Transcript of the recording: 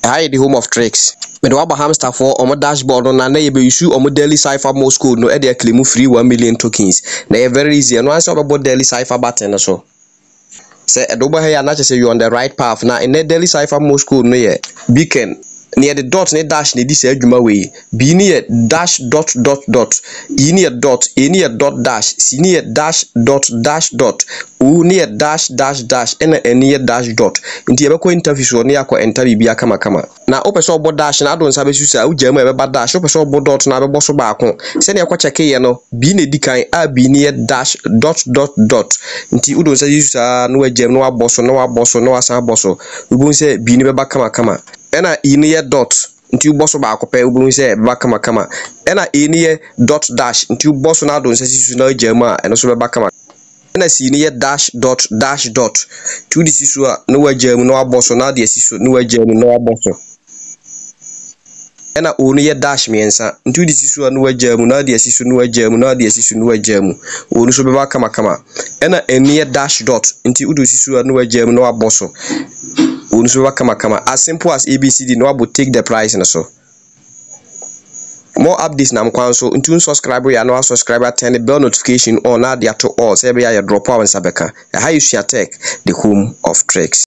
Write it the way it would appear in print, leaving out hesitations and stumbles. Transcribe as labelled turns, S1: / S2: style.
S1: Hi, the home of tricks. Me do aba Hamster for on my dashboard on na ye be issue on my daily Cipher Morse code no e dey claim free 1 million tokens. Na e very easy. No answer about daily Cipher button so. Say edoba here na say you on the right path. Na in the daily Cipher Morse code no ye beacon near the dot ne dash ne this adwuma we b near dash dot dot dot e near dot e near dot dash c near dash dot o near dash dash dash and near dash dot nti e be ko interface so ne yakọ enter bibia kama na opeso obo dash na adon sabe susa ujama e be dash opeso obo dot na be boso ba ko se ne yakọ check ye no b ne dikan a b near dash dot dot dot nti udon sabe susa no wajam no aboso no asa aboso ubun se b ne be ba kama ena iniye dot nti uboso ba akopɛ ubun se ba kama ena iniye dot dash nti uboso na do nsasisu na jama eno so ba kama ena si iniye dash dot dash dot tu di sisu a no wajamu no aboso na de sisu no wajamu no aboso ena oniye dash miensa nti di sisu a no wajamu na de sisu no wajamu na de sisu no wajamu onu so ba kama ena eniye dash dot nti udu sisu a no wajamu no aboso Unsuba kama as simple as ABCD no abo take the price and so more updates na mkwanso untu subscribe ya no subscriber turn the bell notification on na dia to all say be ya drop out and sabeka how you share tech the home of tricks.